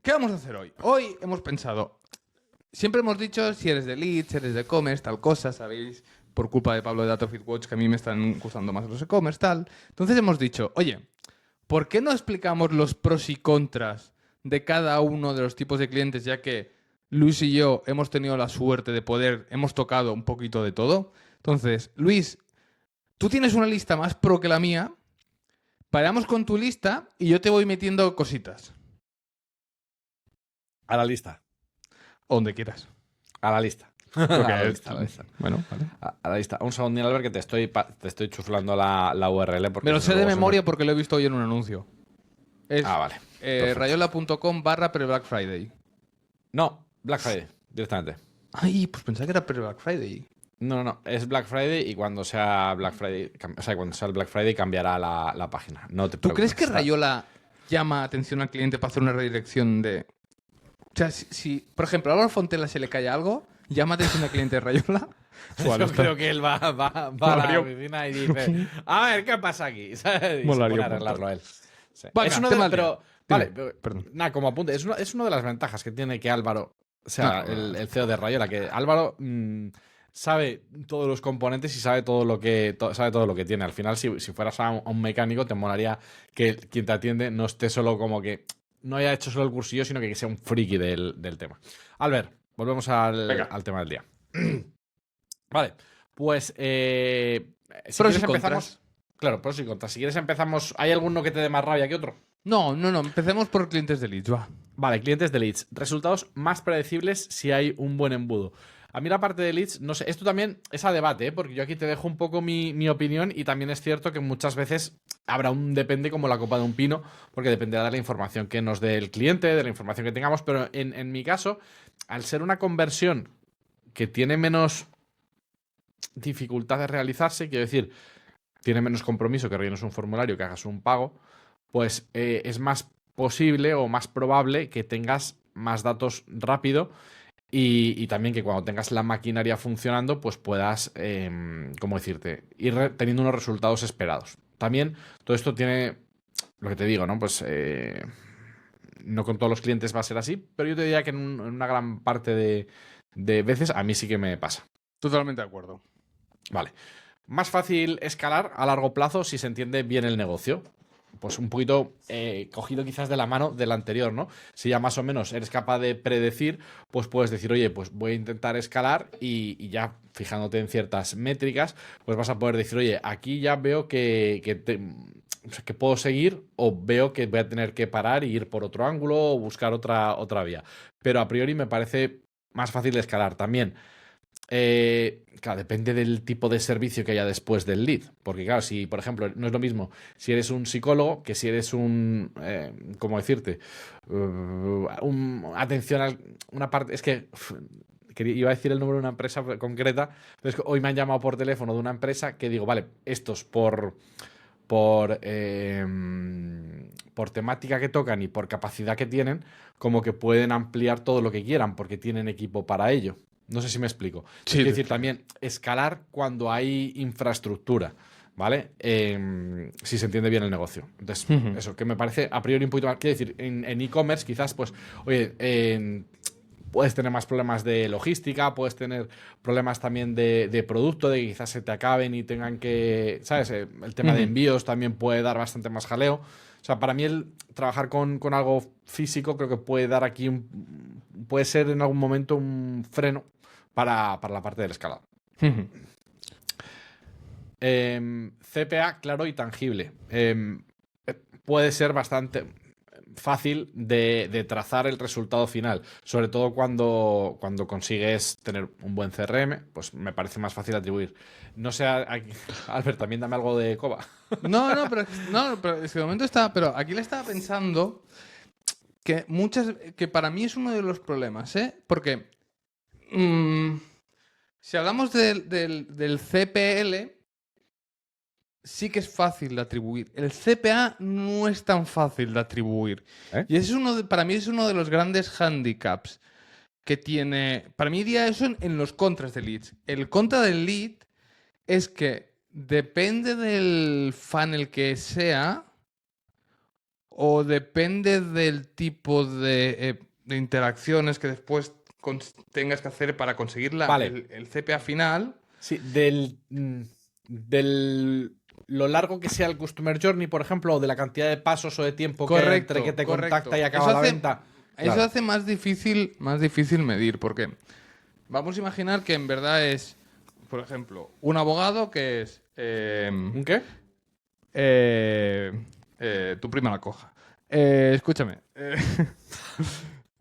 ¿qué vamos a hacer hoy? Hoy hemos pensado, siempre hemos dicho si eres de leads, eres de e-commerce, tal cosa, ¿sabéis? Por culpa de Pablo de Datafit Watch, que a mí me están gustando más los e-commerce, tal. Entonces hemos dicho, oye, ¿por qué no explicamos los pros y contras de cada uno de los tipos de clientes, ya que Luis y yo hemos tenido la suerte de hemos tocado un poquito de todo? Entonces, Luis, tú tienes una lista más pro que la mía, paramos con tu lista y yo te voy metiendo cositas. A la lista. O donde quieras. A la lista. Porque a la lista, a la lista. Bueno, vale. A la lista. Un segundín, Albert, que te estoy chuflando la URL. Porque Me lo sé de luego memoria porque lo he visto hoy en un anuncio. Es vale. Perfecto. rayola.com/pre-Black Friday. No, Black Friday, directamente. Ay, pues pensaba que era pre-Black Friday. No. Es Black Friday y cuando sea Black Friday, cuando sea el Black Friday cambiará la página. No te ¿Tú crees preocupes. que Rayola llama atención al cliente para hacer una redirección de... O sea, si por ejemplo, a Álvaro Fontela se le cae algo, ¿llama atención al cliente de Rayola? Yo creo que él va a la oficina y dice, a ver, ¿qué pasa aquí? ¿Sabes? Y se pone a arreglarlo a él. Sí. Venga, Es uno tema de, al día. pero, vale, Perdón. nada, como apunte, es una de las ventajas que tiene que Álvaro, o sea, el CEO de Rayola, que Álvaro sabe todos los componentes y sabe todo lo que tiene. Al final, si fueras a un mecánico, te molaría que quien te atiende no esté solo como que no haya hecho solo el cursillo, sino que sea un friki del tema. Albert, volvemos al tema del día. Vale, pues si Pros quieres y contras. empezamos. Claro, pros y contras. Si quieres empezamos. ¿Hay alguno que te dé más rabia que otro? No. Empecemos por clientes de leads, va. Vale, clientes de leads. Resultados más predecibles si hay un buen embudo. A mí la parte de leads, no sé, esto también es a debate, ¿eh? Porque yo aquí te dejo un poco mi opinión y también es cierto que muchas veces habrá un depende como la copa de un pino, porque dependerá de la información que nos dé el cliente, de la información que tengamos, pero en mi caso, al ser una conversión que tiene menos dificultad de realizarse, quiero decir, tiene menos compromiso que rellenes un formulario, que hagas un pago, pues es más posible o más probable que tengas más datos rápido y también que cuando tengas la maquinaria funcionando, pues puedas, ¿cómo decirte?, ir teniendo unos resultados esperados. También todo esto tiene, lo que te digo, ¿no? Pues no con todos los clientes va a ser así, pero yo te diría que en una gran parte de veces a mí sí que me pasa. Totalmente de acuerdo. Vale. Más fácil escalar a largo plazo si se entiende bien el negocio. Pues un poquito cogido quizás de la mano del anterior, ¿no? Si ya más o menos eres capaz de predecir, pues puedes decir, oye, pues voy a intentar escalar y ya fijándote en ciertas métricas, pues vas a poder decir, oye, aquí ya veo que puedo seguir o veo que voy a tener que parar y ir por otro ángulo o buscar otra vía. Pero a priori me parece más fácil de escalar. También claro, depende del tipo de servicio que haya después del lead. Porque, claro, si, por ejemplo, no es lo mismo si eres un psicólogo que si eres un. ¿Cómo decirte? Atención a una parte. Es que. Iba a decir el número de una empresa concreta, pero es que hoy me han llamado por teléfono de una empresa que digo, vale, estos por temática que tocan y por capacidad que tienen, como que pueden ampliar todo lo que quieran porque tienen equipo para ello. No sé si me explico. Sí, Es decir, también escalar cuando hay infraestructura, ¿vale? Si se entiende bien el negocio. Entonces, eso, que me parece a priori un poquito más. Quiero decir, en e-commerce quizás, pues, oye, puedes tener más problemas de logística, puedes tener problemas también de producto, de que quizás se te acaben y tengan que, ¿sabes? El tema de envíos también puede dar bastante más jaleo. O sea, para mí el trabajar con algo físico creo que puede dar aquí puede ser en algún momento un freno para la parte del escalado. CPA claro y tangible. Puede ser bastante fácil de trazar el resultado final, sobre todo cuando consigues tener un buen CRM, pues me parece más fácil atribuir. No sé, Albert, también dame algo de coba. Pero es que de momento está. Pero aquí le estaba pensando que para mí es uno de los problemas, ¿eh? Porque si hablamos del CPL, sí que es fácil de atribuir. El CPA no es tan fácil de atribuir. Y ese es para mí es uno de los grandes handicaps que tiene. Para mí diría eso en los contras de leads. El contra del lead es que depende del funnel que sea, o depende del tipo de interacciones que después tengas que hacer para conseguir Vale. el CPA final. Sí, del lo largo que sea el Customer Journey, por ejemplo, o de la cantidad de pasos o de tiempo que hay entre que te contacta y acaba la venta. Eso Claro. hace más difícil medir, porque vamos a imaginar que en verdad es, por ejemplo, un abogado que es ¿Un qué? tu prima la coja. Escúchame.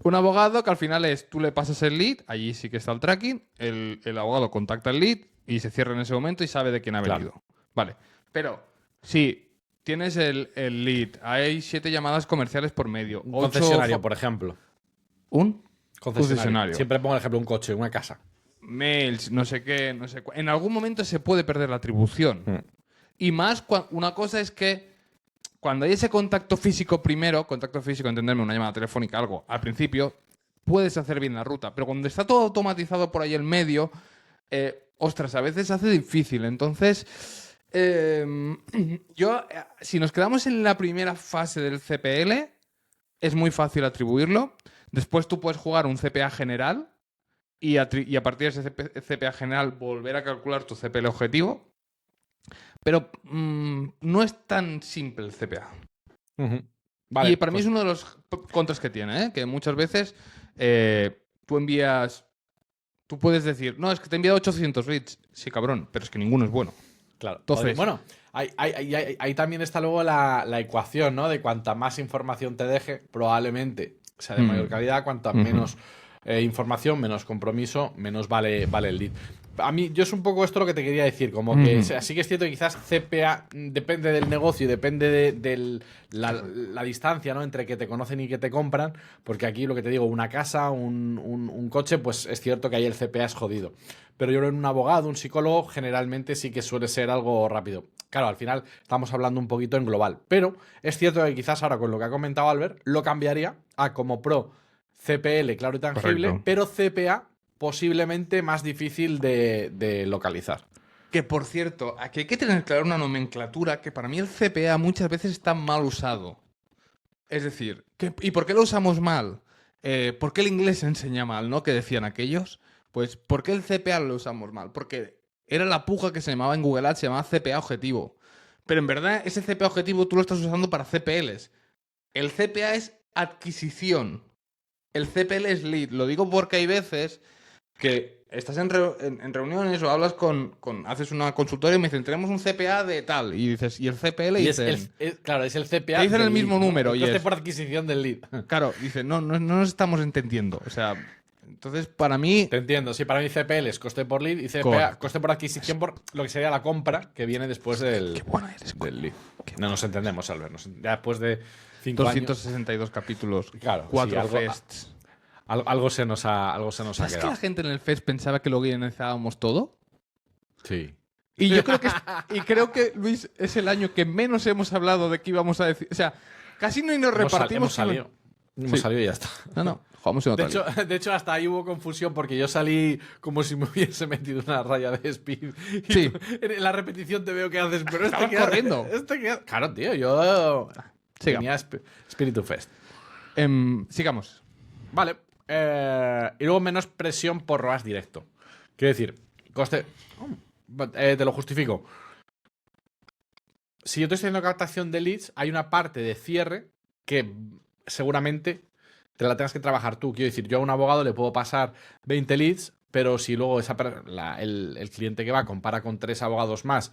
Un abogado que al final es, tú le pasas el lead, allí sí que está el tracking, el abogado contacta el lead y se cierra en ese momento y sabe de quién ha Claro. venido. Vale. Pero si tienes el lead, hay 7 llamadas comerciales por medio. Un 8 concesionario, por ejemplo. ¿Un? Concesionario. Siempre pongo el ejemplo un coche, una casa. Mails, no sé qué, no sé En algún momento se puede perder la atribución. Y más, una cosa es que cuando hay ese contacto físico primero, contacto físico, entenderme, una llamada telefónica, algo, al principio, puedes hacer bien la ruta. Pero cuando está todo automatizado por ahí en medio, ostras, a veces se hace difícil. Entonces, si nos quedamos en la primera fase del CPL, es muy fácil atribuirlo. Después tú puedes jugar un CPA general y a partir de ese CPA general volver a calcular tu CPL objetivo. Pero no es tan simple el CPA. Vale, Y para mí es uno de los contras que tiene, ¿eh? Que muchas veces tú puedes decir, no, es que te he enviado 800 leads. Sí, cabrón, pero es que ninguno es bueno. claro. Entonces, Bueno, ahí también está luego la ecuación, ¿no? De cuanta más información te deje, probablemente sea de mayor calidad, cuanta menos información, menos compromiso, menos vale el lead. A mí, yo es un poco esto lo que te quería decir, como que sí que es cierto que quizás CPA depende del negocio, depende de la distancia, ¿no? Entre que te conocen y que te compran, porque aquí lo que te digo, una casa, un coche, pues es cierto que ahí el CPA es jodido. Pero yo creo en un abogado, un psicólogo, generalmente sí que suele ser algo rápido. Claro, al final estamos hablando un poquito en global, pero es cierto que quizás ahora con lo que ha comentado Albert, lo cambiaría a como pro CPL, claro y tangible, correcto. pero CPA posiblemente más difícil de localizar. Que por cierto, aquí hay que tener claro una nomenclatura que para mí el CPA muchas veces está mal usado. Es decir, ¿y por qué lo usamos mal? ¿Por qué el inglés se enseña mal, no? Que decían aquellos. Pues, ¿por qué el CPA lo usamos mal? Porque era la puja que se llamaba en Google Ads, se llamaba CPA objetivo. Pero en verdad, ese CPA objetivo tú lo estás usando para CPLs. El CPA es adquisición. El CPL es lead. Lo digo porque hay veces que estás en reuniones o hablas haces una consultoria y me dicen, tenemos un CPA de tal. Y dices, ¿y el CPL? Y dicen, claro, es el CPA. te dicen el del mismo lead, ¿no? número. El Y coste por adquisición del lead. claro, dice, no nos estamos entendiendo. O sea, entonces para mí. Te entiendo, sí, para mí CPL es coste por lead y CPA, Correcto. coste por adquisición por lo que sería la compra que viene después del, Qué bueno eres, del lead. No nos entendemos, Albert. Ya después de 5 años. 262 capítulos, Claro, 4 sí, fests. Algo se nos ha ¿Sabes que quedado. la gente en el fest pensaba que lo guionizábamos todo? Sí. Y yo creo que, Luis, es el año que menos hemos hablado de qué íbamos a decir. O sea, casi no nos repartimos. Hemos salido. Hemos salido y ya está. No, jugamos en otra liga. De hecho, hasta ahí hubo confusión porque yo salí como si me hubiese metido una raya de speed. Y Sí. En la repetición te veo que haces, pero Estabas corriendo. Claro, tío, yo Sigamos. tenía Spiritu Fest. Sigamos. Vale. Y luego menos presión por ROAS directo. Quiero decir, coste. Te lo justifico. Si yo te estoy haciendo captación de leads, hay una parte de cierre que seguramente te la tengas que trabajar tú. Quiero decir, yo a un abogado le puedo pasar 20 leads, pero si luego el cliente que va compara con 3 abogados más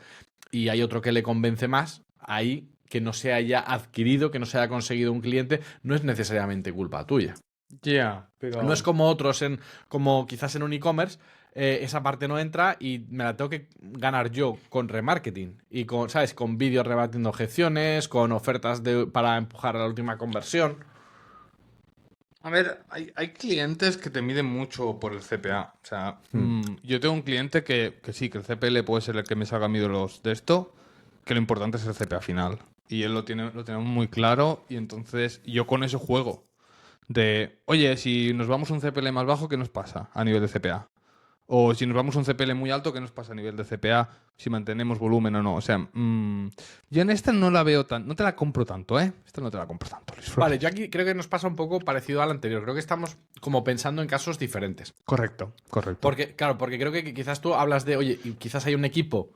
y hay otro que le convence más, ahí que no se haya adquirido, que no se haya conseguido un cliente, no es necesariamente culpa tuya. Ya, pero. No es como otros, como quizás en un e-commerce, esa parte no entra y me la tengo que ganar yo con remarketing y con, ¿sabes? Con vídeos rebatiendo objeciones, con ofertas para empujar a la última conversión. A ver, hay clientes que te miden mucho por el CPA. O sea, yo tengo un cliente que sí, que el CPL puede ser el que me salga a mí de esto, que lo importante es el CPA final. Y él lo tenemos muy claro y entonces yo con eso juego. Oye, si nos vamos a un CPL más bajo, ¿qué nos pasa a nivel de CPA? O si nos vamos a un CPL muy alto, ¿qué nos pasa a nivel de CPA? Si mantenemos volumen o no. O sea, yo en esta no la veo tan... No te la compro tanto, ¿eh? Esta no te la compro tanto, Luis Flores. Vale, yo aquí creo que nos pasa un poco parecido al anterior. Creo que estamos como pensando en casos diferentes. Correcto. Porque creo que quizás tú hablas de, oye, y quizás hay un equipo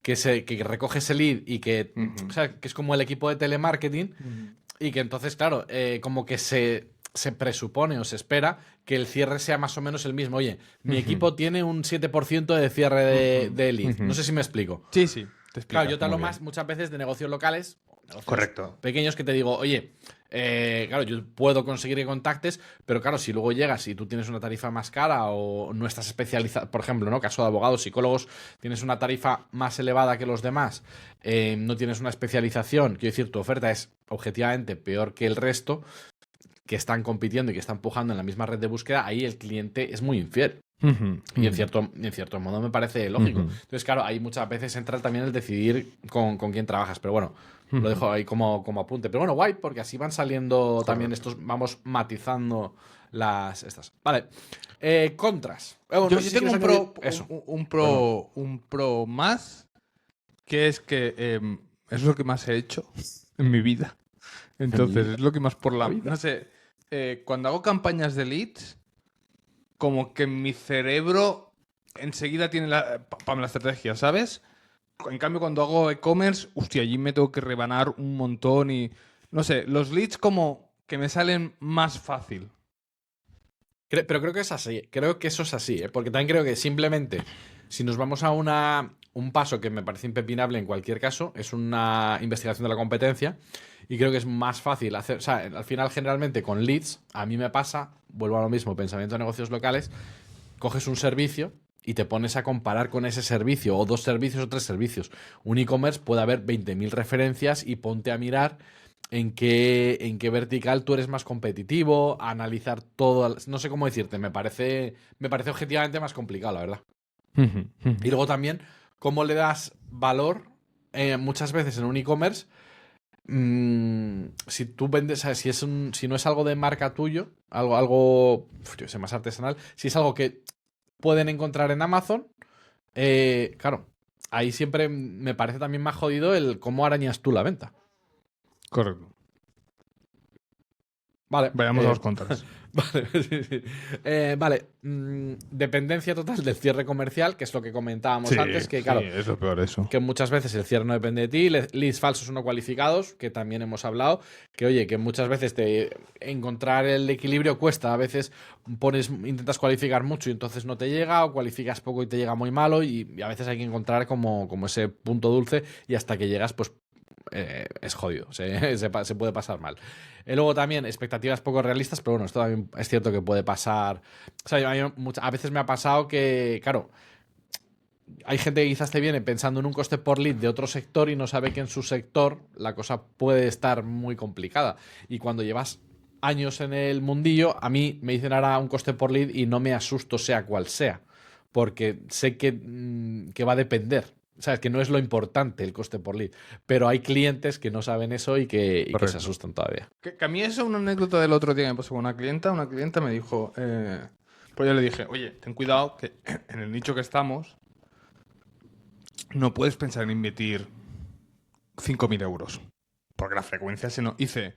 que recoge ese lead y que, o sea, que es como el equipo de telemarketing y que entonces, claro, como que se presupone o se espera que el cierre sea más o menos el mismo. Oye, mi equipo tiene un 7% de cierre de lead. No sé si me explico. Sí, te explico. Claro, yo te hablo más muchas veces de negocios locales, negocios Correcto. pequeños, que te digo, oye, claro, yo puedo conseguir que contactes, pero claro, si luego llegas y tú tienes una tarifa más cara o no estás especializado, por ejemplo, ¿no? Caso de abogados, psicólogos, tienes una tarifa más elevada que los demás, no tienes una especialización, quiero decir, tu oferta es objetivamente peor que el resto, que están compitiendo y que están empujando en la misma red de búsqueda, ahí el cliente es muy infiel. Y en cierto modo me parece lógico. Entonces, claro, ahí muchas veces entra también el decidir con quién trabajas. Pero bueno, lo dejo ahí como apunte. Pero bueno, guay, porque así van saliendo también estos, vamos matizando estas. Vale. Contras. Yo No sé si tengo quieres un añadir- un pro más, que es que es lo que más he hecho en mi vida. Entonces, es lo que más por la... No sé, cuando hago campañas de leads, como que mi cerebro enseguida tiene para la estrategia, ¿sabes? En cambio, cuando hago e-commerce, hostia, allí me tengo que rebanar un montón y... No sé, los leads como que me salen más fácil. Pero creo que es así. Creo que eso es así, ¿eh? Porque también creo que simplemente, si nos vamos a un paso que me parece impepinable en cualquier caso, es una investigación de la competencia. Y creo que es más fácil hacer. O sea, al final, generalmente con leads, a mí me pasa, vuelvo a lo mismo, pensamiento de negocios locales, coges un servicio y te pones a comparar con ese servicio, o 2 servicios o 3 servicios. Un e-commerce puede haber 20.000 referencias y ponte a mirar en qué vertical tú eres más competitivo, a analizar todo. No sé cómo decirte, me parece objetivamente más complicado, la verdad. Y luego también, cómo le das valor muchas veces en un e-commerce. Si tú vendes, ¿sabes? Si no es algo de marca tuyo, algo yo sé, más artesanal, si es algo que pueden encontrar en Amazon, claro, ahí siempre me parece también más jodido el cómo arañas tú la venta. Correcto. Vale. Vayamos a los contras. Vale, sí. Vale, dependencia total del cierre comercial, que es lo que comentábamos antes, que claro, es lo peor eso. que muchas veces el cierre no depende de ti, leads falsos o no cualificados, que también hemos hablado, que oye, que muchas veces encontrar el equilibrio cuesta, a veces intentas cualificar mucho y entonces no te llega, o cualificas poco y te llega muy malo, y a veces hay que encontrar como ese punto dulce y hasta que llegas, pues es jodido, se puede pasar mal. Luego también expectativas poco realistas, pero bueno, esto también es cierto que puede pasar. O sea, a veces me ha pasado que, claro, hay gente que quizás te viene pensando en un coste por lead de otro sector y no sabe que en su sector la cosa puede estar muy complicada. Y cuando llevas años en el mundillo, a mí me dicen ahora un coste por lead y no me asusto sea cual sea, porque sé que va a depender. ¿Sabes? Que no es lo importante el coste por lead. Pero hay clientes que no saben eso y que se asustan todavía. Que a mí eso es una anécdota del otro día que me pasó con una clienta. Una clienta me dijo... pues yo le dije, oye, ten cuidado que en el nicho que estamos no puedes pensar en invertir 5.000 euros. Porque la frecuencia se nos... Dice,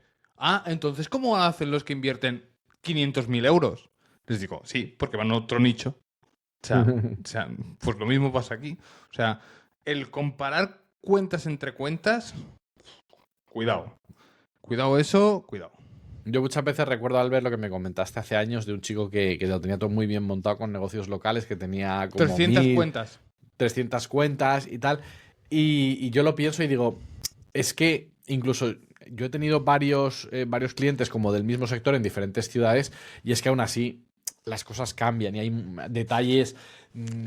entonces, ¿cómo hacen los que invierten 500.000 euros? Les digo, sí, porque van a otro nicho. O sea, pues lo mismo pasa aquí. O sea, el comparar cuentas entre cuentas, cuidado. Cuidado eso, cuidado. Yo muchas veces recuerdo, Albert, lo que me comentaste hace años de un chico que lo tenía todo muy bien montado con negocios locales, que tenía como 300 cuentas. 300 cuentas y tal. Y yo lo pienso y digo, es que incluso yo he tenido varios clientes como del mismo sector en diferentes ciudades y es que aún así las cosas cambian y hay detalles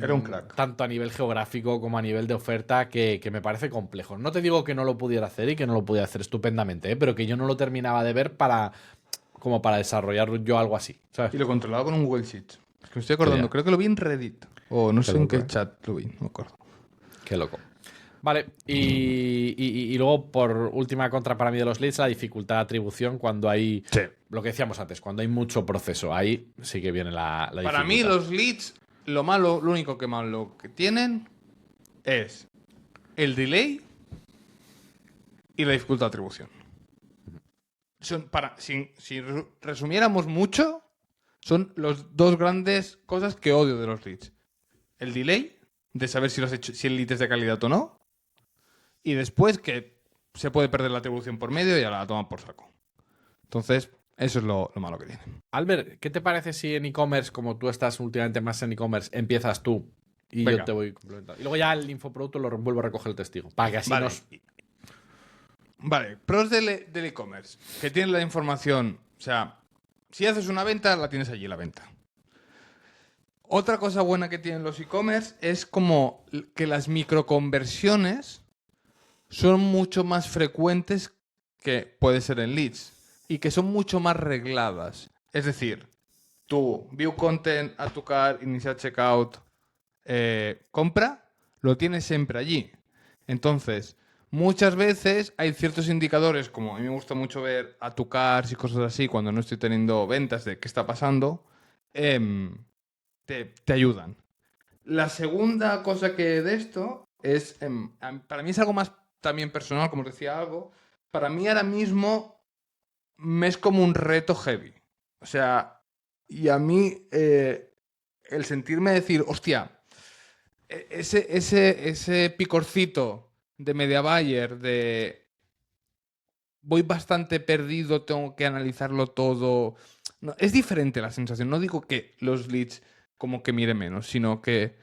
Era un crack. tanto a nivel geográfico como a nivel de oferta que me parece complejo. No te digo que no lo pudiera hacer y que no lo pudiera hacer estupendamente, pero que yo no lo terminaba de ver como para desarrollar yo algo así, ¿sabes? Y lo controlaba con un Google Sheet. Es que me estoy acordando, creo que lo vi en Reddit. O no sé en qué chat lo vi, no me acuerdo. Qué loco. Vale, y luego, por última contra para mí de los leads, la dificultad de atribución cuando hay... Sí. Lo que decíamos antes, cuando hay mucho proceso. Ahí sí que viene la dificultad. Para mí los leads, lo único que malo que tienen es el delay y la dificultad de atribución. Si resumiéramos mucho, son las dos grandes cosas que odio de los leads. El delay, de saber si el lead es de calidad o no. Y después que se puede perder la atribución por medio y a la toman por saco. Entonces, eso es lo malo que tiene. Albert, ¿qué te parece si en e-commerce, como tú estás últimamente más en e-commerce, empiezas tú y Venga. yo te voy complementando? Y luego ya el infoproducto lo vuelvo a recoger el testigo. Para que así nos... Vale, pros del e-commerce, que tienes la información, o sea, si haces una venta, la tienes allí la venta. Otra cosa buena que tienen los e-commerce es como que las microconversiones son mucho más frecuentes que puede ser en leads y que son mucho más regladas. Es decir, tu view content, add to cart, iniciar checkout, compra, lo tienes siempre allí. Entonces, muchas veces hay ciertos indicadores, como a mí me gusta mucho ver add to carts y cosas así cuando no estoy teniendo ventas de qué está pasando, te ayudan. La segunda cosa que de esto es, para mí es algo más también personal, como os decía algo, para mí ahora mismo me es como un reto heavy. O sea, y a mí el sentirme decir, hostia, ese picorcito de media buyer, de voy bastante perdido, tengo que analizarlo todo. No, es diferente la sensación. No digo que los leads como que mire menos, sino que,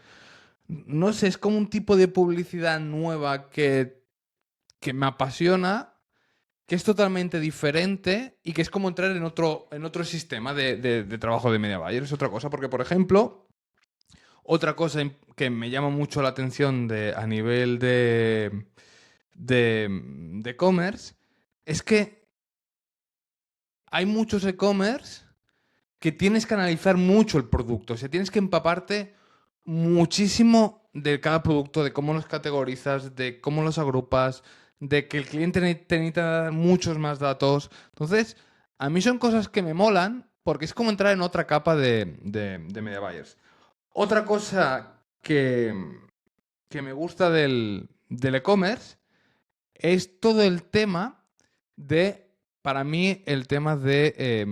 no sé, es como un tipo de publicidad nueva que me apasiona, que es totalmente diferente y que es como entrar en otro sistema de trabajo de media buyer. Es otra cosa, porque, por ejemplo, otra cosa que me llama mucho la atención a nivel de e-commerce es que hay muchos e-commerce que tienes que analizar mucho el producto. O sea, tienes que empaparte muchísimo de cada producto, de cómo los categorizas, de cómo los agrupas, de que el cliente te necesita muchos más datos. Entonces, a mí son cosas que me molan porque es como entrar en otra capa de media buyers. Otra cosa que me gusta del e-commerce es todo el tema para mí, el tema de,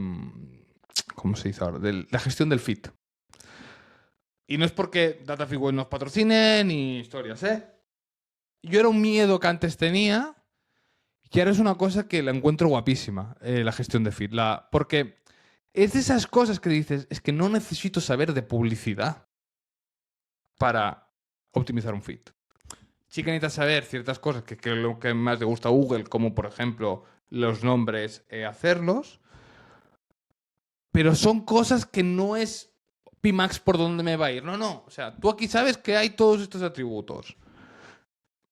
¿cómo se dice ahora? De la gestión del feed. Y no es porque DataFeedWeb nos patrocine ni historias, ¿eh? Yo era un miedo que antes tenía y ahora es una cosa que la encuentro guapísima, la gestión de feed. Porque es de esas cosas que dices, es que no necesito saber de publicidad para optimizar un feed. Sí que necesitas saber ciertas cosas que es lo que más le gusta a Google, como por ejemplo los nombres, hacerlos. Pero son cosas que no es Pimax por dónde me va a ir. No. O sea, tú aquí sabes que hay todos estos atributos.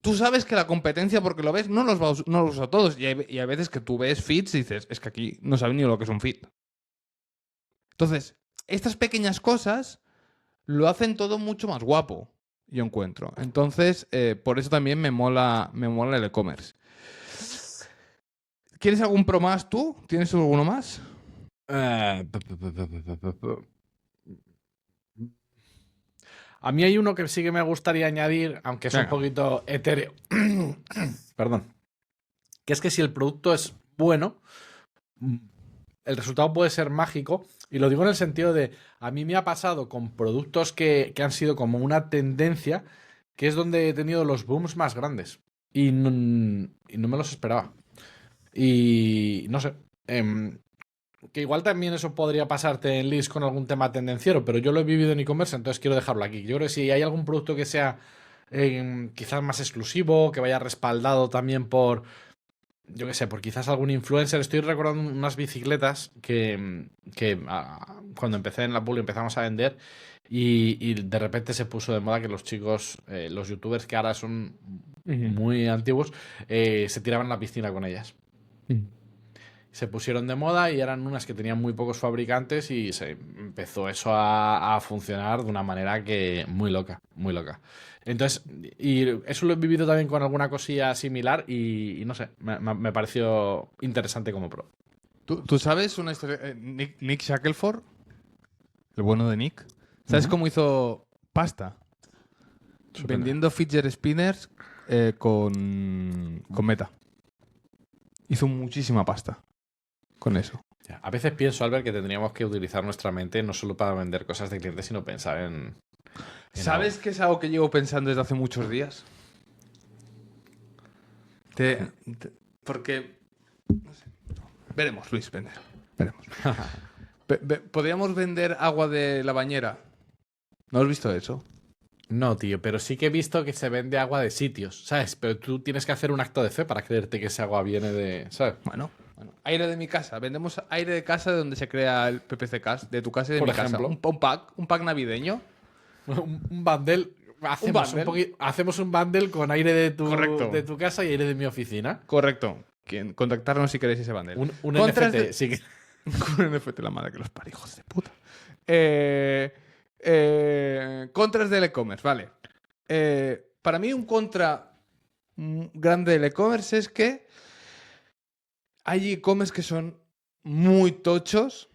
Tú sabes que la competencia, porque lo ves, no los usa todos. Y hay veces que tú ves feeds y dices, es que aquí no saben ni lo que es un feed. Entonces, estas pequeñas cosas lo hacen todo mucho más guapo, yo encuentro. Entonces, por eso también me mola el e-commerce. ¿Quieres algún pro más tú? ¿Tienes alguno más? A mí hay uno que sí que me gustaría añadir, aunque es un poquito etéreo. Perdón. Que es que si el producto es bueno, el resultado puede ser mágico. Y lo digo en el sentido de, a mí me ha pasado con productos que han sido como una tendencia, que es donde he tenido los booms más grandes. Y no me los esperaba. Y no sé. Que igual también eso podría pasarte en leads con algún tema tendenciero, pero yo lo he vivido en e-commerce, entonces quiero dejarlo aquí. Yo creo que si hay algún producto que sea quizás más exclusivo, que vaya respaldado también por, yo qué sé, por quizás algún influencer. Estoy recordando unas bicicletas que cuando empecé en la Bully empezamos a vender y de repente se puso de moda que los chicos, los youtubers que ahora son muy antiguos, se tiraban a la piscina con ellas. Se pusieron de moda y eran unas que tenían muy pocos fabricantes y se empezó eso a funcionar de una manera que muy loca, muy loca. Entonces, y eso lo he vivido también con alguna cosilla similar y no sé, me pareció interesante como pro. ¿Tú sabes una historia? Nick Shackelford, el bueno de Nick. ¿Sabes cómo hizo pasta vendiendo fidget spinners con Meta. Hizo muchísima pasta con eso. A veces pienso, Albert, que tendríamos que utilizar nuestra mente no solo para vender cosas de clientes, sino pensar en ¿Sabes qué es algo que llevo pensando desde hace muchos días? Porque... No sé. Veremos, Luis, vender. Veremos. ¿Podríamos vender agua de la bañera? ¿No has visto eso? No, tío, pero sí que he visto que se vende agua de sitios, ¿sabes? Pero tú tienes que hacer un acto de fe para creerte que ese agua viene de... ¿sabes? Bueno. Aire de mi casa. Vendemos aire de casa de donde se crea el PPC Cast, de tu casa y de Por mi ejemplo. casa. Un pack navideño. Un bundle. bundle. Hacemos un bundle con aire de Correcto. de tu casa y aire de mi oficina. Correcto. Contactarnos si queréis ese bundle. Un Contras NFT, de- sí que... Con NFT, la madre que los parió, hijos de puta. Contras del e-commerce, vale. Para mí un contra grande del e-commerce es que hay e-commerce que son muy tochos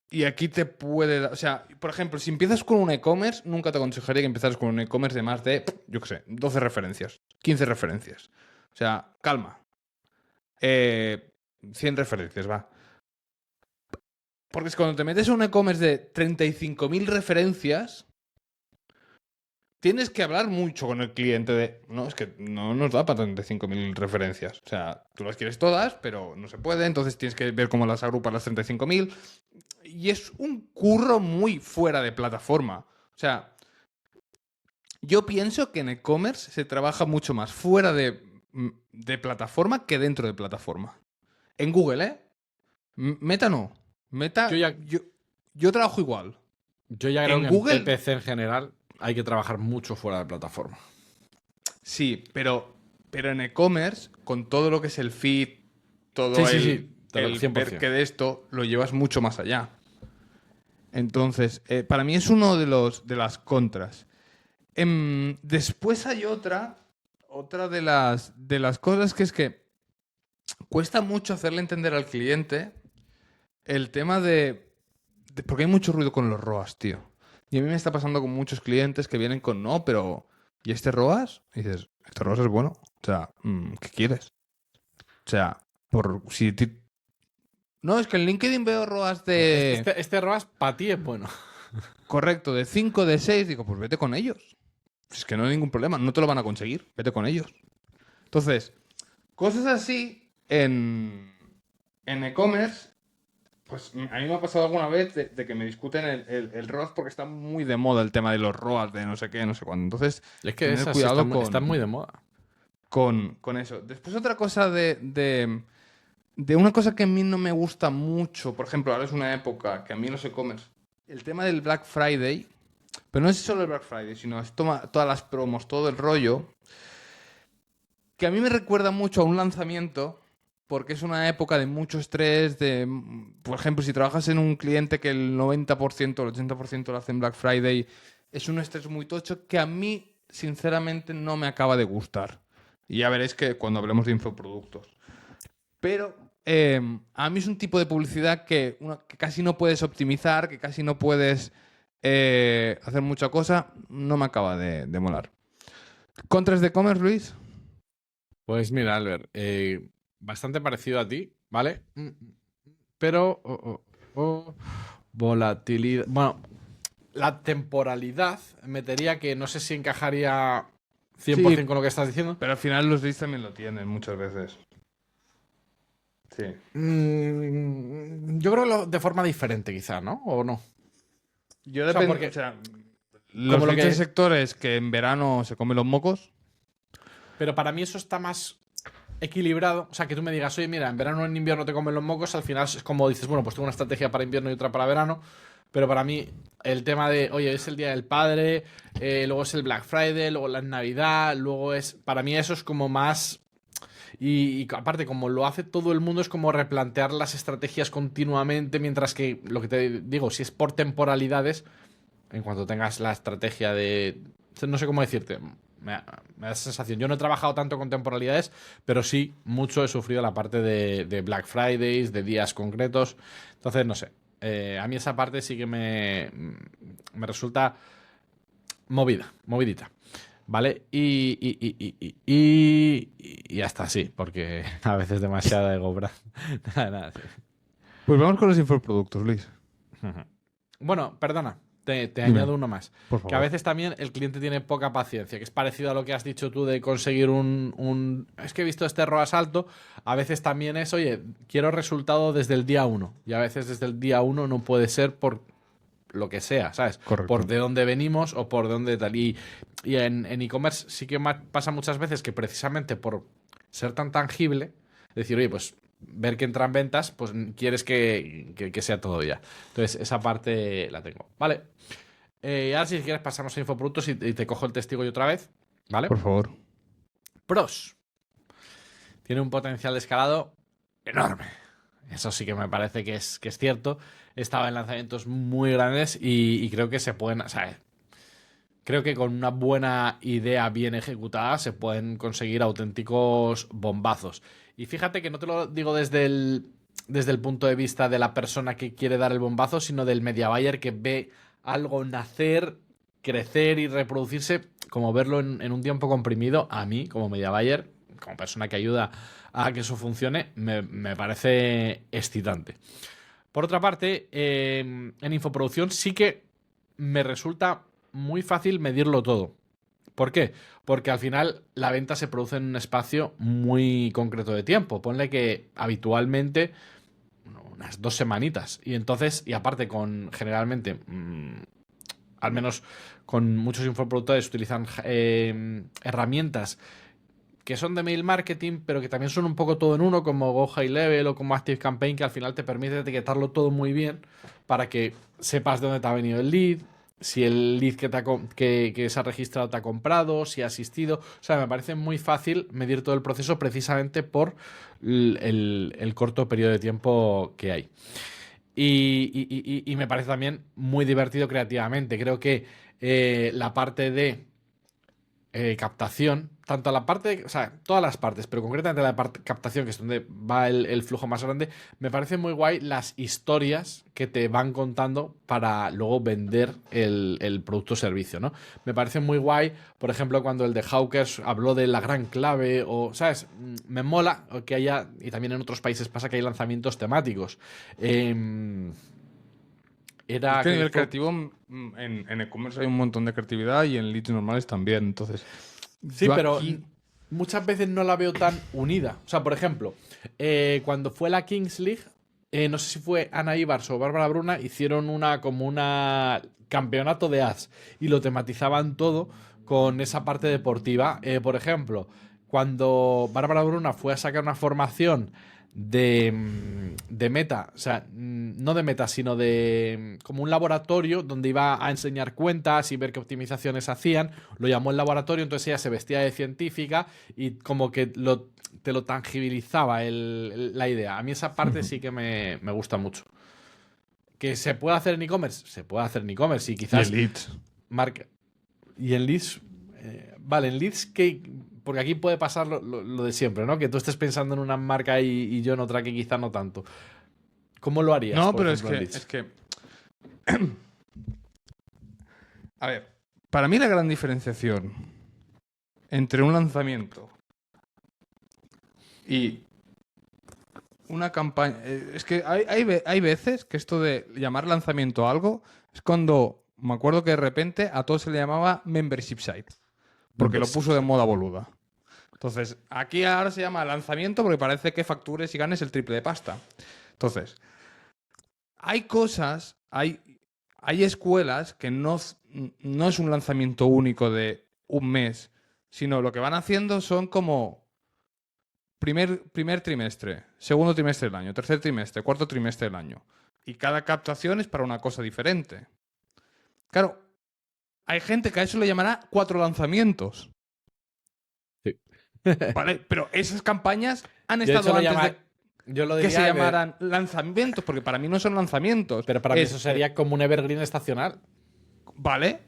y aquí te puede dar... O sea, por ejemplo, si empiezas con un e-commerce, nunca te aconsejaría que empezaras con un e-commerce de más de, yo qué sé, 12 referencias, 15 referencias. O sea, calma. 100 referencias, va. Porque es cuando te metes en un e-commerce de 35.000 referencias, tienes que hablar mucho con el cliente de... No, es que no nos da para 35.000 referencias. O sea, tú las quieres todas, pero no se puede. Entonces tienes que ver cómo las agrupas las 35.000. Y es un curro muy fuera de plataforma. O sea, yo pienso que en e-commerce se trabaja mucho más fuera de plataforma que dentro de plataforma. En Google, ¿eh? Meta no. Meta, yo trabajo igual. Yo ya creo En que Google- en PPC en general hay que trabajar mucho fuera de plataforma. Sí, pero en e-commerce, con todo lo que es el feed, todo Sí. el 100%. ver que de esto, lo llevas mucho más allá. Entonces, para mí es uno de las contras. Después hay otra de las cosas que es que cuesta mucho hacerle entender al cliente el tema porque hay mucho ruido con los ROAS, tío. Y a mí me está pasando con muchos clientes que vienen con no, pero ¿y este ROAS? Y dices, este ROAS es bueno. O sea, ¿qué quieres? O sea, no, es que en LinkedIn veo ROAS de... Este ROAS para ti es bueno. Correcto, de 5 de 6. Digo, pues vete con ellos. Es que no hay ningún problema, no te lo van a conseguir. Vete con ellos. Entonces, cosas así en e-commerce, pues a mí me ha pasado alguna vez de que me discuten el ROAS porque está muy de moda el tema de los ROAS, de no sé qué, no sé cuándo. Entonces, Es que tener esas cuidado están muy de moda. con eso. Después otra cosa de una cosa que a mí no me gusta mucho, por ejemplo, ahora es una época que a mí los e-commerce, el tema del Black Friday, pero no es solo el Black Friday, sino es todas las promos, todo el rollo, que a mí me recuerda mucho a un lanzamiento, porque es una época de mucho estrés, por ejemplo, si trabajas en un cliente que el 90% o el 80% lo hace en Black Friday, es un estrés muy tocho que a mí, sinceramente, no me acaba de gustar. Y ya veréis que cuando hablemos de infoproductos. Pero a mí es un tipo de publicidad que casi no puedes optimizar, que casi no puedes hacer mucha cosa, no me acaba de molar. ¿Contras de e-commerce, Luis? Pues mira, Albert, bastante parecido a ti, ¿vale? Pero volatilidad. Bueno, la temporalidad metería que no sé si encajaría 100% Sí. con lo que estás diciendo. Pero al final los leads también lo tienen muchas veces. Sí. Yo creo que de forma diferente, quizá, ¿no? ¿O no? Yo sea, dependo. porque- O sea, como los lo leads que- de sectores que en verano se comen los mocos. Pero para mí eso está más equilibrado. O sea, que tú me digas, oye, mira, en verano o en invierno te comen los mocos, al final es como dices, bueno, pues tengo una estrategia para invierno y otra para verano. Pero para mí, el tema de, oye, es el Día del Padre, luego es el Black Friday, luego la Navidad, luego es. Para mí eso es como más. Y aparte, como lo hace todo el mundo, es como replantear las estrategias continuamente, mientras que lo que te digo, si es por temporalidades, en cuanto tengas la estrategia de... No sé cómo decirte, me da esa sensación. Yo no he trabajado tanto con temporalidades, pero sí mucho he sufrido la parte de Black Fridays, de días concretos. Entonces, no sé. A mí esa parte sí que me resulta movidita. ¿Vale? Y hasta así, porque a veces demasiada ego, Brad. Nada, sí. Pues vamos con los infoproductos, Luis. Bueno, perdona, te Dime, añado uno más. por Que a favor. veces también el cliente tiene poca paciencia, que es parecido a lo que has dicho tú de conseguir Es que he visto este ROAS alto, a veces también es, oye, quiero resultado desde el día 1. Y a veces desde el día 1 no puede ser por lo que sea, ¿sabes? Correcto. Por de dónde venimos o por de dónde tal. Y en e-commerce sí que pasa muchas veces que precisamente por ser tan tangible, decir, oye, pues ver que entran ventas, pues quieres que sea todo ya. Entonces, esa parte la tengo. Vale. Ahora, si quieres, pasamos a infoproductos y te cojo el testigo yo otra vez. ¿Vale? Por favor. Pros. Tiene un potencial de escalado enorme. Eso sí que me parece que es cierto. Estaba en lanzamientos muy grandes y creo que se pueden. O sea, creo que con una buena idea bien ejecutada se pueden conseguir auténticos bombazos. Y fíjate que no te lo digo desde el punto de vista de la persona que quiere dar el bombazo, sino del media buyer que ve algo nacer, crecer y reproducirse, como verlo en un tiempo comprimido. A mí, como media buyer, como persona que ayuda a que eso funcione, me parece excitante. Por otra parte, en infoproducción sí que me resulta muy fácil medirlo todo. ¿Por qué? Porque al final la venta se produce en un espacio muy concreto de tiempo. Ponle que habitualmente unas 2 semanitas. Y entonces, y aparte con generalmente, al menos con muchos infoproductores utilizan herramientas que son de mail marketing, pero que también son un poco todo en uno, como Go High Level o como Active Campaign, que al final te permite etiquetarlo todo muy bien para que sepas de dónde te ha venido el lead, si el lead que se ha registrado te ha comprado, si ha asistido. O sea, me parece muy fácil medir todo el proceso precisamente por el corto periodo de tiempo que hay. Y me parece también muy divertido creativamente. Creo que la parte de captación, tanto la parte, o sea, todas las partes, pero concretamente la parte captación, que es donde va el flujo más grande, me parece muy guay las historias que te van contando para luego vender el producto o servicio, ¿no? Me parece muy guay, por ejemplo, cuando el de Hawkers habló de la gran clave, o, ¿sabes? Me mola que haya, y también en otros países pasa que hay lanzamientos temáticos. Es que a nivel creativo, en e-commerce hay un montón de creatividad y en leads normales también. Entonces, Sí, pero muchas veces no la veo tan unida. O sea, por ejemplo, cuando fue la Kings League, no sé si fue Ana Ibars o Bárbara Bruna, hicieron como una campeonato de ads y lo tematizaban todo con esa parte deportiva. Por ejemplo, cuando Bárbara Bruna fue a sacar una formación de Meta, o sea, no de Meta, sino de como un laboratorio donde iba a enseñar cuentas y ver qué optimizaciones hacían, lo llamó el laboratorio, entonces ella se vestía de científica y como que te lo tangibilizaba la idea. A mí esa parte sí que me gusta mucho. ¿Que se puede hacer en e-commerce? Se puede hacer en e-commerce y quizás... Y en leads. Y en leads... vale, en leads que... Porque aquí puede pasar lo de siempre, ¿no? Que tú estés pensando en una marca y yo en otra que quizá no tanto. ¿Cómo lo harías? No, por pero ejemplo, en leads? es que... A ver, para mí la gran diferenciación entre un lanzamiento y una campaña... Es que hay veces que esto de llamar lanzamiento a algo es cuando me acuerdo que de repente a todo se le llamaba membership site. Porque lo puso de moda boluda. Entonces, aquí ahora se llama lanzamiento porque parece que factures y ganes el triple de pasta. Entonces, hay cosas, hay escuelas que no es un lanzamiento único de un mes, sino lo que van haciendo son como primer trimestre, segundo trimestre del año, tercer trimestre, cuarto trimestre del año. Y cada captación es para una cosa diferente. Claro, hay gente que a eso le llamará 4 lanzamientos. Sí. Vale, pero esas campañas han Yo estado de hecho antes yo lo de que se diría llamaran lanzamientos, porque para mí no son lanzamientos. Pero para mí eso sería como un evergreen estacional. Vale,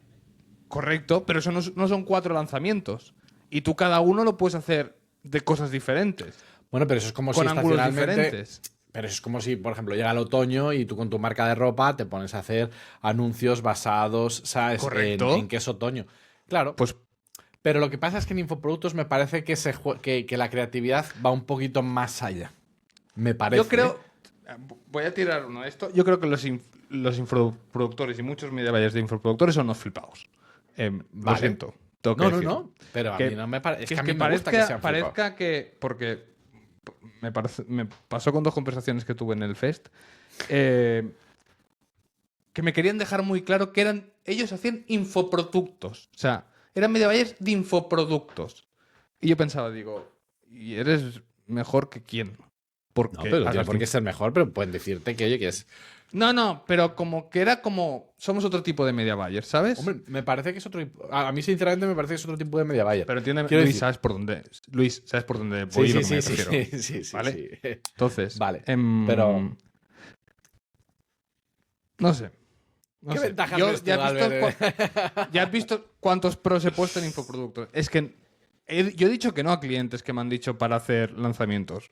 correcto, pero eso no son 4 lanzamientos. Y tú cada uno lo puedes hacer de cosas diferentes. Bueno, pero eso es como con si ángulos estacionalmente... diferentes. Pero es como si, por ejemplo, llega el otoño y tú con tu marca de ropa te pones a hacer anuncios basados, ¿sabes? Correcto. En qué es otoño. Claro. Pues Pero lo que pasa es que en infoproductos me parece que la creatividad va un poquito más allá. Me parece. yo creo, voy a tirar uno de esto, yo creo que los infoproductores y muchos media buyers de infoproductores son unos flipados. Lo Vale. siento. Tengo que No, decirlo. pero a Que- mí no me parece. Es que a que mí me gusta que sean flipados. parezca que. Porque me pasó con 2 conversaciones que tuve en el Fest. Que me querían dejar muy claro que ellos hacían infoproductos. O sea, eran media buyers de infoproductos. Y yo pensaba, digo, ¿y eres mejor que quién? Porque No, pero no tiene haces por qué ser mejor, pero pueden decirte que, oye, que es. No, pero como que era como. Somos otro tipo de media buyer, ¿sabes? Hombre, me parece que es otro. A mí, sinceramente, me parece que es otro tipo de media buyer. Pero entiéndeme, Quiero Luis, decir- ¿sabes por dónde? Luis, ¿sabes por dónde voy Sí, y lo sí, que me sí, sí, refiero? sí, sí, ¿Vale? sí. Entonces. Vale, pero- No sé. No ¿Qué sé. ventajas Yo ves tú, ya has visto Albert? ya has visto cuántos pros he puesto en infoproductos. Es que yo he dicho que no a clientes que me han dicho para hacer lanzamientos.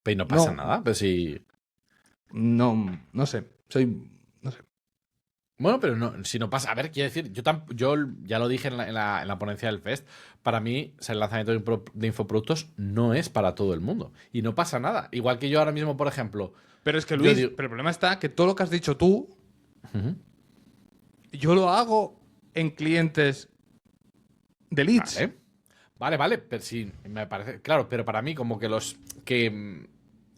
Pero no pasa No. nada, pero sí. No sé. No sé. Bueno, pero no, si no pasa. A ver, quiero decir, yo ya lo dije en la ponencia del Fest. Para mí, o sea, el lanzamiento de infoproductos no es para todo el mundo. Y no pasa nada. Igual que yo ahora mismo, por ejemplo. Pero es que Yo Luis, digo- pero el problema está que todo lo que has dicho tú, Ujú. yo lo hago en clientes de leads. Vale, pero sí, me parece. Claro, pero para mí, como que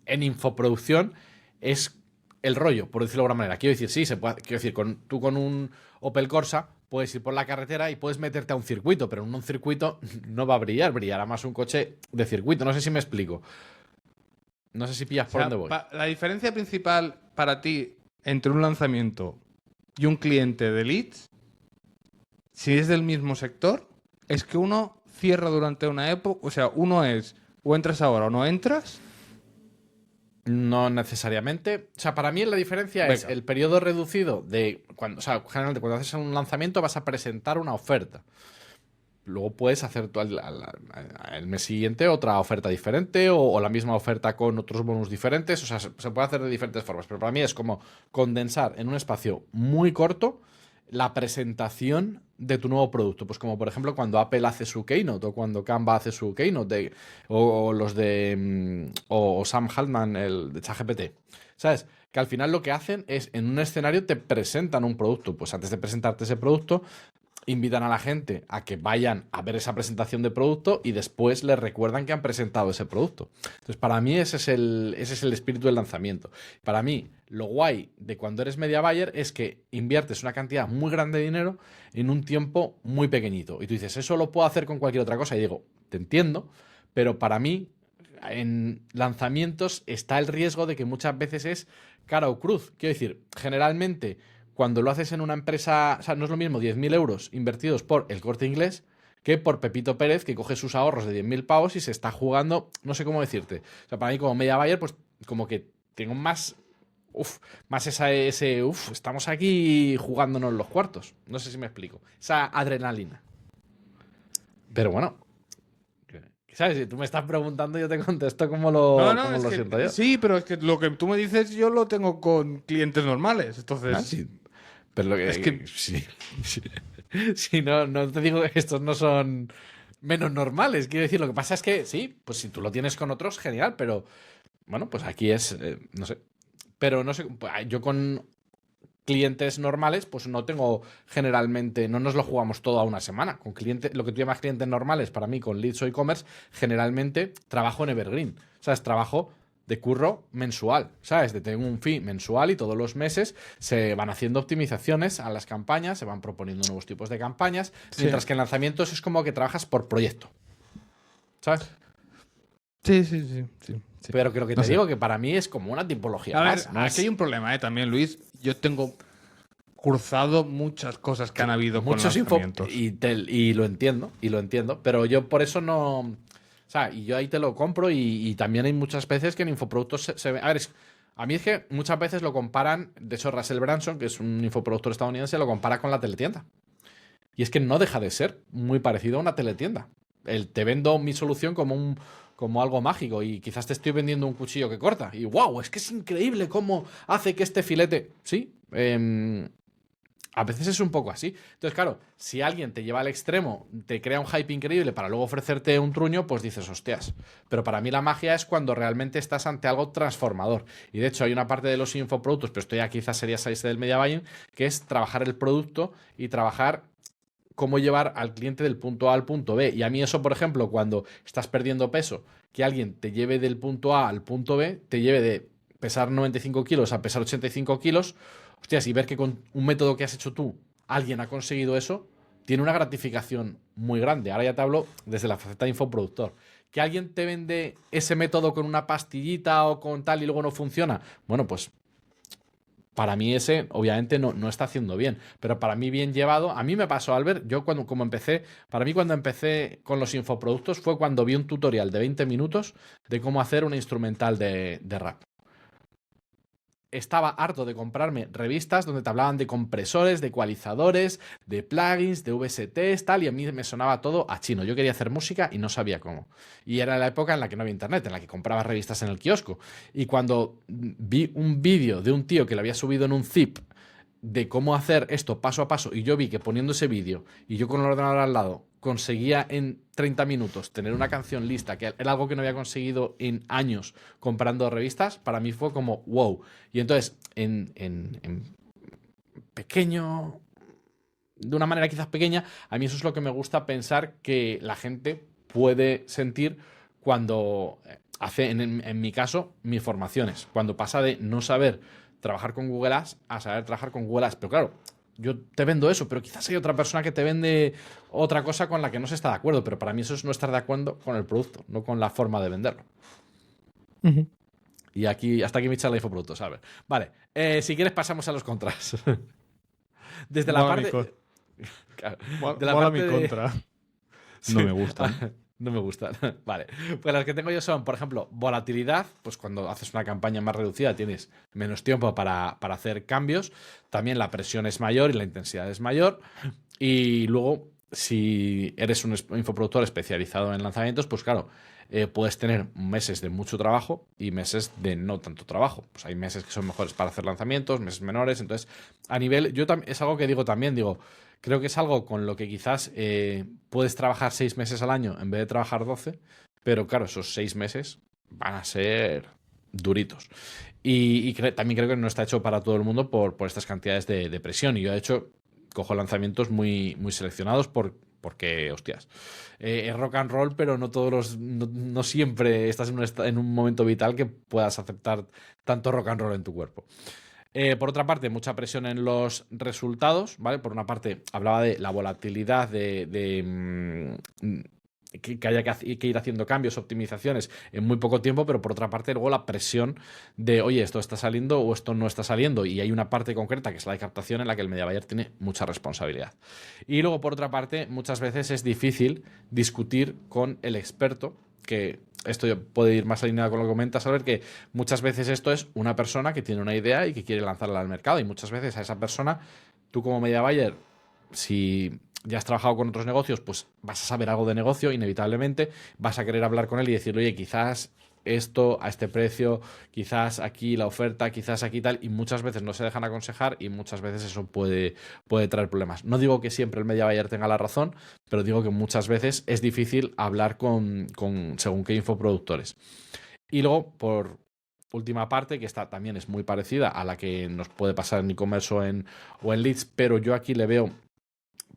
en infoproducción es el rollo, por decirlo de alguna manera. Quiero decir, sí, quiero decir, tú con un Opel Corsa puedes ir por la carretera y puedes meterte a un circuito, pero en un circuito no va a brillar, brillará más un coche de circuito. No sé si me explico. No sé si pillas O por sea, dónde voy. la diferencia principal para ti entre un lanzamiento y un cliente de leads, si es del mismo sector, es que uno cierra durante una época. O sea, uno es o entras ahora o no entras. No necesariamente. O sea, para mí la diferencia es Venga. el periodo reducido de cuando, o sea, generalmente cuando haces un lanzamiento vas a presentar una oferta. Luego puedes hacer tú el mes siguiente otra oferta diferente o la misma oferta con otros bonus diferentes. O sea, se puede hacer de diferentes formas. Pero para mí es como condensar en un espacio muy corto la presentación de tu nuevo producto. Pues como por ejemplo cuando Apple hace su Keynote o cuando Canva hace su Keynote o los de o Sam Altman, el de ChatGPT. ¿Sabes? Que al final lo que hacen es en un escenario te presentan un producto. Pues antes de presentarte ese producto invitan a la gente a que vayan a ver esa presentación de producto y después les recuerdan que han presentado ese producto. Entonces, para mí ese es el espíritu del lanzamiento. Para mí, lo guay de cuando eres media buyer es que inviertes una cantidad muy grande de dinero en un tiempo muy pequeñito. Y tú dices, eso lo puedo hacer con cualquier otra cosa. Y digo, te entiendo, pero para mí, en lanzamientos está el riesgo de que muchas veces es cara o cruz. Quiero decir, generalmente cuando lo haces en una empresa, o sea, no es lo mismo 10.000 euros invertidos por el Corte Inglés que por Pepito Pérez, que coge sus ahorros de 10.000 pavos y se está jugando, no sé cómo decirte. O sea, para mí como media buyer, pues como que tengo más, estamos aquí jugándonos los cuartos. No sé si me explico. Esa adrenalina. Pero bueno, ¿sabes? Si tú me estás preguntando, yo te contesto como No, como es lo que, siento yo. sí, pero es que lo que tú me dices yo lo tengo con clientes normales. Entonces, Ah, sí. Pero lo que Es que- sí. Sí, no te digo que estos no son menos normales. Quiero decir, lo que pasa es que sí, pues si tú lo tienes con otros, genial, pero bueno, pues aquí es, no sé. Pero no sé, pues, yo con clientes normales, pues no tengo generalmente, no nos lo jugamos todo a una semana. Con clientes, lo que tú llamas clientes normales, para mí, con leads o e-commerce, generalmente trabajo en Evergreen. ¿Sabes? Trabajo de curro mensual, ¿sabes? De tengo un fee mensual y todos los meses se van haciendo optimizaciones a las campañas, se van proponiendo nuevos tipos de campañas, mientras que en lanzamientos es como que trabajas por proyecto, ¿sabes? sí. Pero creo que No te sé. digo que para mí es como una tipología A ver, más. No aquí hay un problema, también, Luis. Yo tengo cruzado muchas cosas que han habido muchos con info lanzamientos. y lo entiendo, pero yo por eso no, o sea, y yo ahí te lo compro y también hay muchas veces que en infoproductos se ve, a ver, a mí es que muchas veces lo comparan, de hecho Russell Branson, que es un infoproductor estadounidense, lo compara con la teletienda. Y es que no deja de ser muy parecido a una teletienda. Te vendo mi solución como como algo mágico y quizás te estoy vendiendo un cuchillo que corta y wow, es que es increíble cómo hace que este filete, sí, a veces es un poco así. Entonces, claro, si alguien te lleva al extremo, te crea un hype increíble para luego ofrecerte un truño, pues dices, hostias. Pero para mí la magia es cuando realmente estás ante algo transformador. Y de hecho hay una parte de los infoproductos, pero esto ya quizás sería salirse del media buying, que es trabajar el producto y trabajar cómo llevar al cliente del punto A al punto B. Y a mí eso, por ejemplo, cuando estás perdiendo peso, que alguien te lleve del punto A al punto B, te lleve de pesar 95 kilos a pesar 85 kilos, hostias, y ver que con un método que has hecho tú, alguien ha conseguido eso, tiene una gratificación muy grande. Ahora ya te hablo desde la faceta de infoproductor. Que alguien te vende ese método con una pastillita o con tal y luego no funciona, bueno, pues para mí ese obviamente no está haciendo bien, pero para mí bien llevado, a mí me pasó, Albert, yo como empecé, para mí cuando empecé con los infoproductos fue cuando vi un tutorial de 20 minutos de cómo hacer una instrumental de rap. Estaba harto de comprarme revistas donde te hablaban de compresores, de ecualizadores, de plugins, de VSTs, tal, y a mí me sonaba todo a chino. Yo quería hacer música y no sabía cómo. Y era la época en la que no había internet, en la que compraba revistas en el kiosco. Y cuando vi un vídeo de un tío que lo había subido en un zip de cómo hacer esto paso a paso, y yo vi que poniendo ese vídeo y yo con el ordenador al lado conseguía en 30 minutos tener una canción lista, que era algo que no había conseguido en años comprando revistas, para mí fue como wow. Y entonces, en pequeño, de una manera quizás pequeña, a mí eso es lo que me gusta pensar que la gente puede sentir cuando hace, en mi caso, mis formaciones, cuando pasa de no saber trabajar con Google Ads a saber trabajar con Google Ads. Pero claro, yo te vendo eso, pero quizás hay otra persona que te vende otra cosa con la que no se está de acuerdo, pero para mí eso es no estar de acuerdo con el producto, no con la forma de venderlo. Y aquí, hasta aquí mi charla de infoproductos, ¿sabes? Vale, si quieres pasamos a los contras. Desde la parte... Claro, de la Mola parte mi contra. Sí. No me gusta. No me gustan. Vale. Pues las que tengo yo son, por ejemplo, volatilidad. Pues cuando haces una campaña más reducida tienes menos tiempo para hacer cambios. También la presión es mayor y la intensidad es mayor. Y luego, si eres un infoproductor especializado en lanzamientos, pues claro, puedes tener meses de mucho trabajo y meses de no tanto trabajo. Pues hay meses que son mejores para hacer lanzamientos, meses menores. Entonces, a nivel, es algo que digo también, creo que es algo con lo que quizás puedes trabajar 6 meses al año en vez de trabajar 12, pero claro, esos 6 meses van a ser duritos. Y también creo que no está hecho para todo el mundo por estas cantidades de presión. Y yo, de hecho, cojo lanzamientos muy, muy seleccionados porque, hostias, es rock and roll, pero no siempre estás en un momento vital que puedas aceptar tanto rock and roll en tu cuerpo. Por otra parte, mucha presión en los resultados, ¿vale? Por una parte, hablaba de la volatilidad que haya que ir haciendo cambios, optimizaciones en muy poco tiempo, pero por otra parte, luego la presión de, oye, esto está saliendo o esto no está saliendo. Y hay una parte concreta, que es la de captación, en la que el media buyer tiene mucha responsabilidad. Y luego, por otra parte, muchas veces es difícil discutir con el experto, que esto puede ir más alineado con lo que comentas, Albert, que muchas veces esto es una persona que tiene una idea y que quiere lanzarla al mercado, y muchas veces a esa persona, tú como media buyer, si ya has trabajado con otros negocios, pues vas a saber algo de negocio, inevitablemente, vas a querer hablar con él y decirle, oye, quizás esto a este precio, quizás aquí la oferta, quizás aquí tal, y muchas veces no se dejan aconsejar y muchas veces eso puede traer problemas. No digo que siempre el media buyer tenga la razón, pero digo que muchas veces es difícil hablar con según qué infoproductores. Y luego, por última parte, que esta también es muy parecida a la que nos puede pasar en e-commerce o en leads, pero yo aquí le veo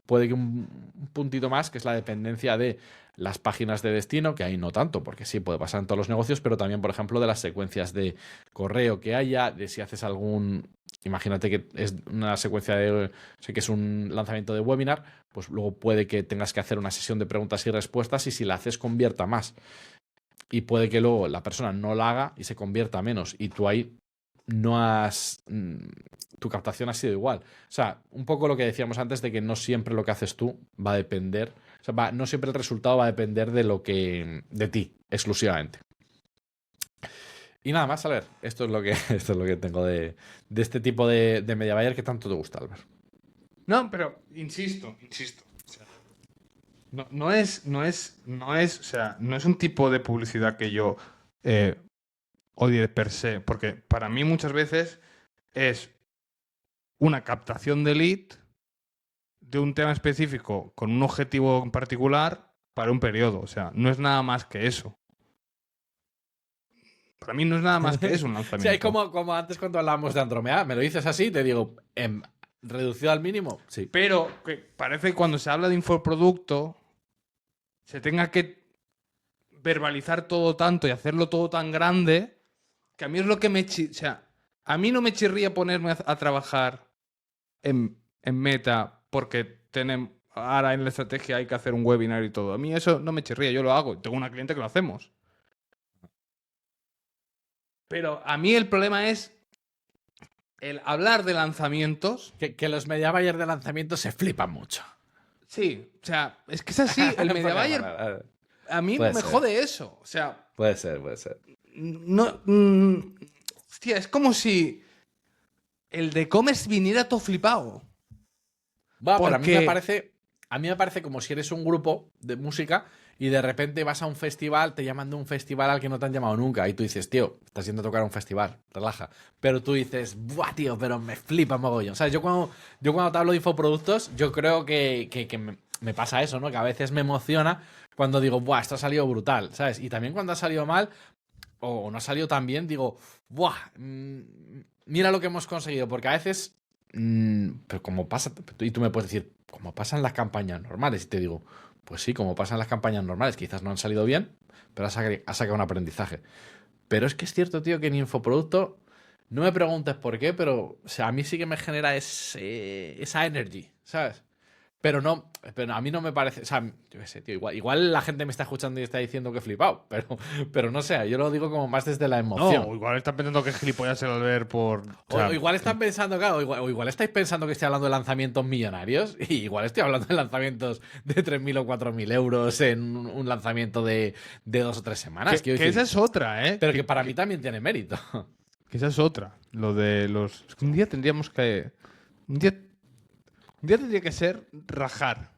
puede que un puntito más, que es la dependencia de las páginas de destino, que ahí no tanto, porque sí puede pasar en todos los negocios, pero también, por ejemplo, de las secuencias de correo que haya, de si haces imagínate que es una secuencia sé que es un lanzamiento de webinar, pues luego puede que tengas que hacer una sesión de preguntas y respuestas y si la haces convierta más. Y puede que luego la persona no la haga y se convierta menos y tú ahí tu captación ha sido igual. O sea, un poco lo que decíamos antes de que no siempre lo que haces tú va a depender, o sea, no siempre el resultado va a depender de ti, exclusivamente. Y nada más, Albert, esto es lo que tengo de este tipo de media buyer que tanto te gusta, Albert. No, pero insisto. O sea, o sea, no es un tipo de publicidad que yo odie per se, porque para mí muchas veces es una captación de lead de un tema específico con un objetivo en particular para un periodo. O sea, no es nada más que eso. Para mí no es nada más que eso un lanzamiento. Sí, hay como antes cuando hablábamos de Andrómeda, me lo dices así, te digo, reducido al mínimo, sí. Pero que parece que cuando se habla de infoproducto se tenga que verbalizar todo tanto y hacerlo todo tan grande que a mí es lo que o sea, a mí no me chirría ponerme a trabajar en Meta porque tenemos ahora en la estrategia hay que hacer un webinar y todo. A mí eso no me chirría, yo lo hago. Tengo una cliente que lo hacemos. Pero a mí el problema es el hablar de lanzamientos. Que los media buyers de lanzamiento se flipan mucho. Sí, o sea, es que es así. El media buyer a mí me jode eso. O sea, puede ser. No, hostia, es como si el de e-commerce viniera todo flipado. Va, pero a mí me parece como si eres un grupo de música y de repente vas a un festival, te llaman de un festival al que no te han llamado nunca. Y tú dices, tío, estás yendo a tocar a un festival, relaja. Pero tú dices, buah, tío, pero me flipa mogollón. O sea, yo cuando te hablo de infoproductos, yo creo que me pasa eso, ¿no? Que a veces me emociona cuando digo, buah, esto ha salido brutal, ¿sabes? Y también cuando ha salido mal, o no ha salido tan bien, digo, buah, mira lo que hemos conseguido. Porque a veces, pero como pasa, y tú me puedes decir, como pasan las campañas normales, y te digo, pues sí, como pasan las campañas normales, quizás no han salido bien, pero ha sacado un aprendizaje. Pero es que es cierto, tío, que en infoproducto, no me preguntes por qué, pero o sea, a mí sí que me genera esa energy, ¿sabes? Pero a mí no me parece, o sea, yo qué sé, tío, igual la gente me está escuchando y está diciendo que he flipado, pero no sé, yo lo digo como más desde la emoción. No, igual están pensando que es gilipollas el Albert por... O igual están pensando, claro, o igual estáis pensando que estoy hablando de lanzamientos millonarios y igual estoy hablando de lanzamientos de 3.000 o 4.000 euros en un lanzamiento de 2 o 3 semanas. Que esa es otra, ¿eh? Pero que para mí también tiene mérito. Que esa es otra. Lo de los... Es que un día tendríamos que... Un día tendría que ser rajar